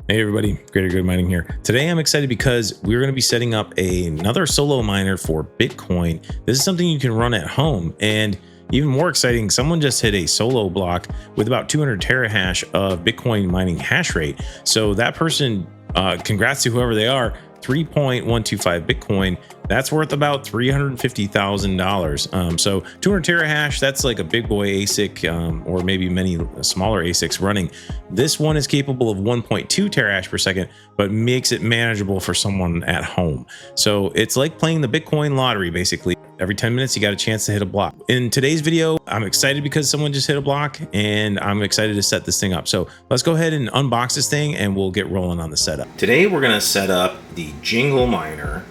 Hey everybody, Greater Good Mining here. Today I'm excited because we're going to be setting up another solo miner for Bitcoin. This is something you can run at home, and even more exciting, someone just hit a solo block with about 200 terahash of Bitcoin mining hash rate. So that person, congrats to whoever they are, 3.125 Bitcoin. That's worth about $350,000. So 200 terahash, that's like a big boy ASIC, or maybe many smaller ASICs running. This one is capable of 1.2 terahash per second, but makes it manageable for someone at home. So it's like playing the Bitcoin lottery, basically. Every 10 minutes, you got a chance to hit a block. In today's video, I'm excited because someone just hit a block, and I'm excited to set this thing up. So let's go ahead and unbox this thing, and we'll get rolling on the setup. Today, we're going to set up the Jingle Miner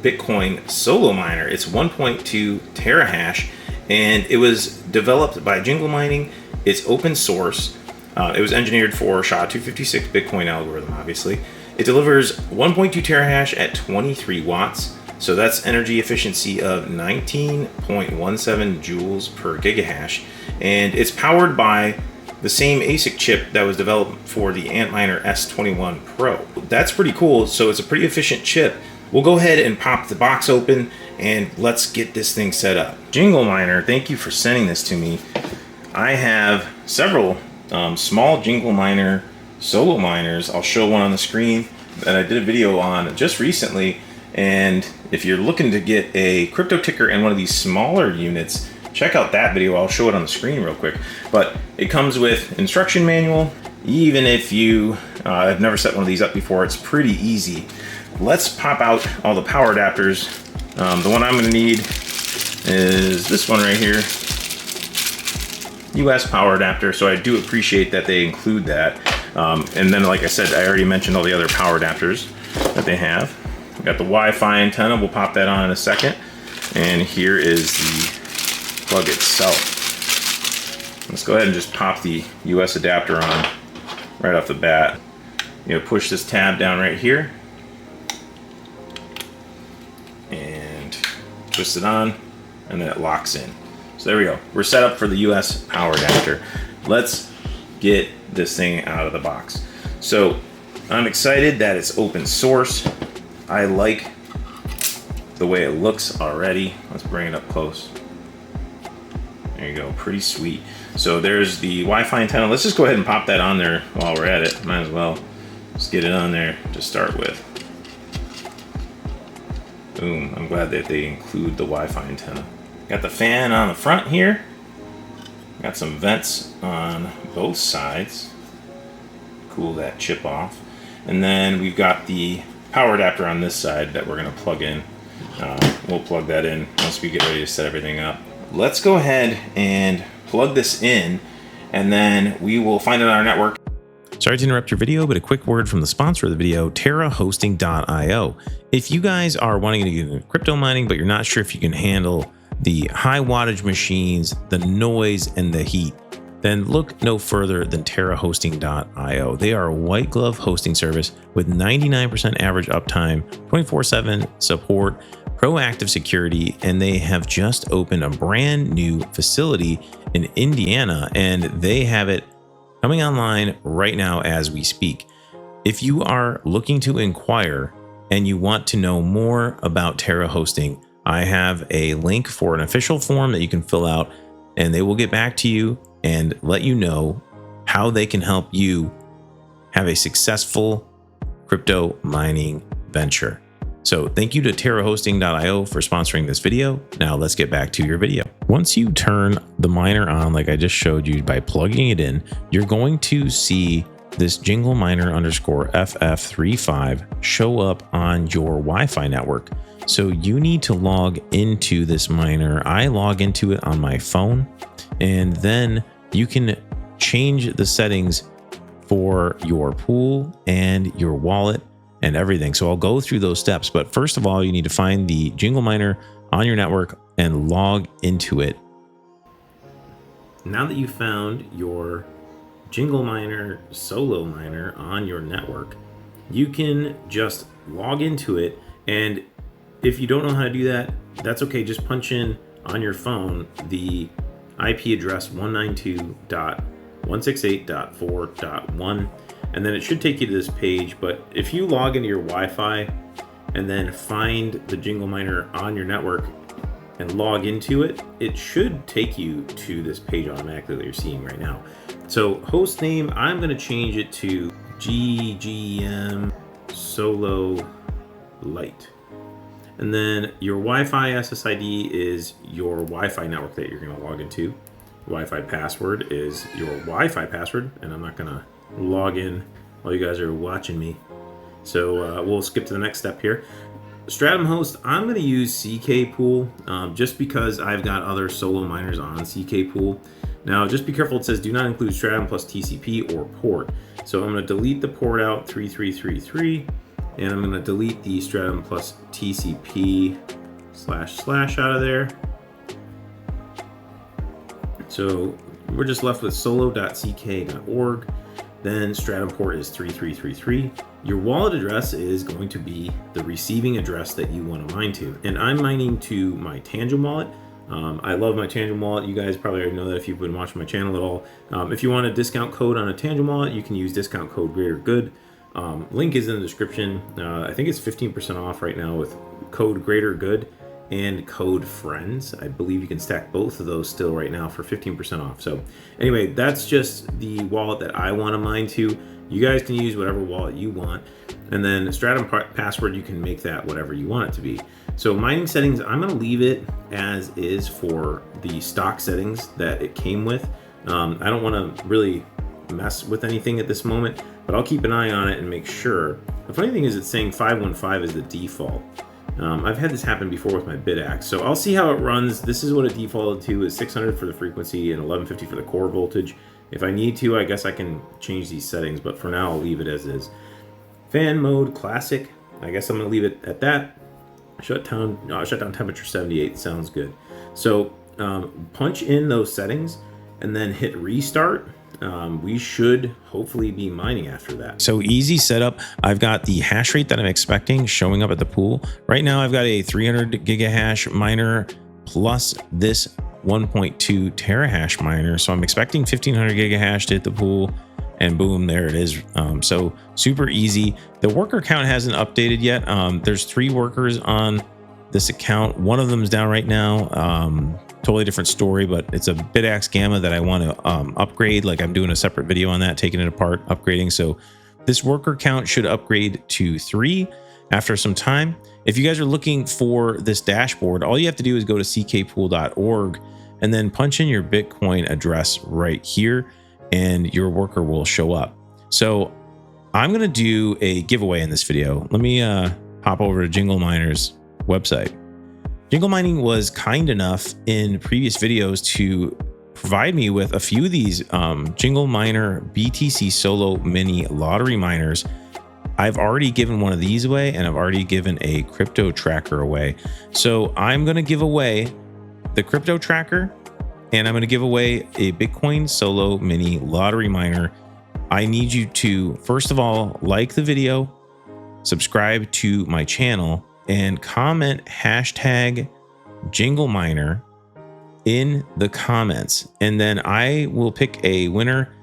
Bitcoin Solo Miner. It's 1.2 terahash, and it was developed by Jingle Mining. It's open source. It was engineered for SHA-256 Bitcoin algorithm, obviously. It delivers 1.2 terahash at 23 watts. So that's energy efficiency of 19.17 joules per gigahash. And it's powered by the same ASIC chip that was developed for the Antminer S21 Pro. That's pretty cool. So it's a pretty efficient chip. We'll go ahead and pop the box open and let's get this thing set up. Jingle Miner, thank you for sending this to me. I have several small Jingle Miner solo miners. I'll show one on the screen that I did a video on just recently. And if you're looking to get a crypto ticker and one of these smaller units, check out that video. I'll show it on the screen real quick. But it comes with instruction manual. Even if you have never set one of these up before, it's pretty easy. Let's pop out all the power adapters. The one I'm going to need is this one right here, US power adapter. So I do appreciate that they include that. And then, like I said, I already mentioned all the other power adapters that they have. We got the Wi-Fi antenna. We'll pop that on in a second. And here is the plug itself. Let's go ahead and just pop the US adapter on right off the bat. You know, push this tab down right here and twist it on, and then it locks in. So there we go. We're set up for the US power adapter. Let's get this thing out of the box. So I'm excited that it's open source. I like the way it looks already. Let's bring it up close. There you go, pretty sweet. So there's the Wi-Fi antenna. Let's just go ahead and pop that on there while we're at it. Might as well just get it on there to start with. Boom, I'm glad that they include the Wi-Fi antenna. Got the fan on the front here. Got some vents on both sides. Cool that chip off. And then we've got the power adapter on this side that we're going to plug in. We'll plug that in once we get ready to set everything up. Let's go ahead and plug this in, and then we will find it on our network. Sorry to interrupt your video, but a quick word from the sponsor of the video, TerraHosting.io. If you guys are wanting to get into crypto mining, but you're not sure if you can handle the high wattage machines, the noise, and the heat, then look no further than TerraHosting.io. They are a white glove hosting service with 99% average uptime, 24/7 support, proactive security, and they have just opened a brand new facility in Indiana, and they have it coming online right now as we speak. If you are looking to inquire and you want to know more about Terra Hosting, I have a link for an official form that you can fill out, and they will get back to you and let you know how they can help you have a successful crypto mining venture. So thank you to TerraHosting.io for sponsoring this video. Now let's get back to your video. Once you turn the miner on, like I just showed you by plugging it in, you're going to see this Jingle Miner _FF35 show up on your Wi-Fi network. So you need to log into this miner. I log into it on my phone, and then you can change the settings for your pool and your wallet and everything. So I'll go through those steps. But first of all, you need to find the Jingle Miner on your network and log into it. Now that you've found your Jingle Miner solo miner on your network, you can just log into it. And if you don't know how to do that, that's okay. Just punch in on your phone the IP address 192.168.4.1 and then it should take you to this page. But if you log into your Wi-Fi and then find the Jingle Miner on your network and log into it, it should take you to this page automatically that you're seeing right now. So host name, I'm going to change it to GGM Solo Lite. And then your Wi-Fi SSID is your Wi-Fi network that you're going to log into. Wi-Fi password is your Wi-Fi password, and I'm not going to log in while you guys are watching me. So we'll skip to the next step here. Stratum host, I'm going to use CK Pool just because I've got other solo miners on CK Pool. Now, just be careful. It says do not include Stratum plus TCP or port. So I'm going to delete the port out 3333, and I'm going to delete the Stratum plus TCP / out of there. So we're just left with solo.ck.org. Then Stratum port is 3333. Your wallet address is going to be the receiving address that you want to mine to. And I'm mining to my Tangent wallet. I love my Tangent wallet. You guys probably already know that if you've been watching my channel at all. If you want a discount code on a Tangent wallet, you can use discount code GreaterGood. Link is in the description. I think it's 15% off right now with code GreaterGood and code friends. I believe you can stack both of those still right now for 15% off. So anyway, that's just the wallet that I want to mine to. You guys can use whatever wallet you want. And then Stratum password, you can make that whatever you want it to be. So mining settings, I'm going to leave it as is for the stock settings that it came with. I don't want to really mess with anything at this moment, but I'll keep an eye on it and make sure. The funny thing is it's saying 515 is the default. I've had this happen before with my Bidax, so I'll see how it runs. This is what it defaulted to, is 600 for the frequency and 1150 for the core voltage. If I need to, I guess I can change these settings, but for now I'll leave it as is. Fan mode classic, I guess I'm going to leave it at that. Shutdown temperature 78 sounds good. So punch in those settings and then hit restart. We should hopefully be mining after that. So easy setup. I've got the hash rate that I'm expecting showing up at the pool. Right now I've got a 300 gigahash miner plus this 1.2 terahash miner. So I'm expecting 1500 gigahash to hit the pool, and boom, there it is. So super easy. The worker count hasn't updated yet. There's 3 workers on this account. One of them is down right now. Totally different story, but it's a Bidax Gamma that I want to upgrade. Like, I'm doing a separate video on that, taking it apart, upgrading. So this worker count should upgrade to 3 after some time. If you guys are looking for this dashboard, all you have to do is go to ckpool.org and then punch in your Bitcoin address right here, and your worker will show up. So I'm going to do a giveaway in this video. Let me hop over to Jingle Miner's website. Jingle Mining was kind enough in previous videos to provide me with a few of these Jingle Miner BTC Solo Mini Lottery Miners. I've already given one of these away, and I've already given a crypto tracker away. So I'm going to give away the crypto tracker, and I'm going to give away a Bitcoin Solo Mini Lottery Miner. I need you to, first of all, like the video, subscribe to my channel, and comment hashtag Jingle Miner in the comments. And then I will pick a winner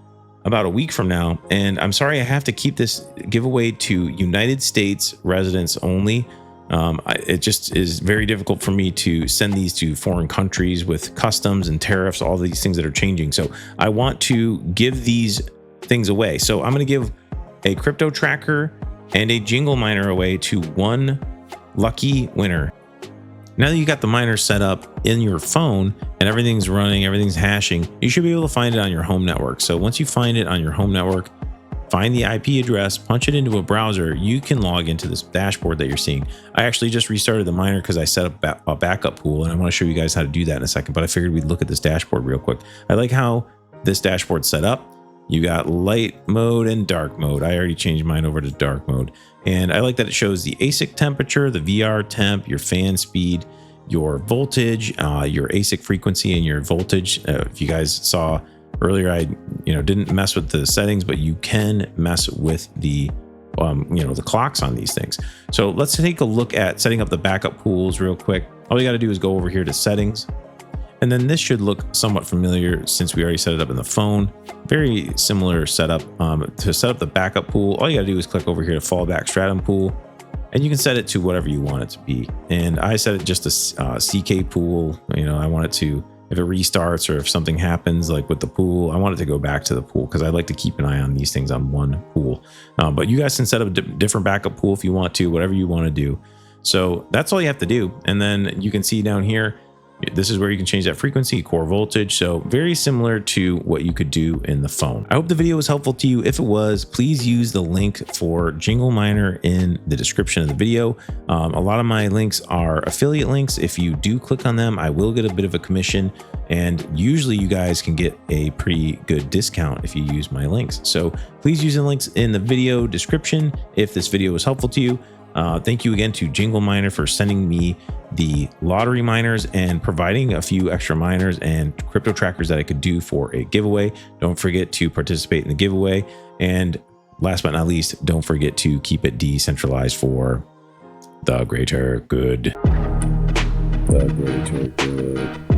about a week from now. And I'm sorry, I have to keep this giveaway to United States residents only. It just is very difficult for me to send these to foreign countries with customs and tariffs, all these things that are changing. So I want to give these things away. So I'm going to give a crypto tracker and a Jingle Miner away to one lucky winner. Now that you got the miner set up in your phone and everything's running, everything's hashing, you should be able to find it on your home network. So once you find it on your home network, find the IP address, punch it into a browser, you can log into this dashboard that you're seeing. I actually just restarted the miner because I set up a backup pool, and I want to show you guys how to do that in a second, but I figured we'd look at this dashboard real quick. I like how this dashboard's set up. You got light mode and dark mode. I already changed mine over to dark mode. And I like that it shows the ASIC temperature, the VR temp, your fan speed, your voltage, your ASIC frequency, and your voltage. If you guys saw earlier, I didn't mess with the settings, but you can mess with the the clocks on these things. So let's take a look at setting up the backup pools real quick. All you got to do is go over here to settings, And then this should look somewhat familiar since we already set it up in the phone. Very similar setup. To set up the backup pool, all you gotta do is click over here to fallback stratum pool, and you can set it to whatever you want it to be. And I set it just a CK pool. You know, I want it to, if it restarts or if something happens like with the pool, I want it to go back to the pool because I like to keep an eye on these things on one pool. But you guys can set up a different backup pool if you want to, whatever you want to do. So that's all you have to do. And then you can see down here, this is where you can change that frequency, core voltage. So very similar to what you could do in the phone. I hope the video was helpful to you. If it was, please use the link for Jingle Miner in the description of the video. A lot of my links are affiliate links. If you do click on them, I will get a bit of a commission. And usually you guys can get a pretty good discount if you use my links. So please use the links in the video description if this video was helpful to you. Thank you again to Jingle Miner for sending me the lottery miners and providing a few extra miners and crypto trackers that I could do for a giveaway. Don't forget to participate in the giveaway. And last but not least, don't forget to keep it decentralized for the greater good. The greater good.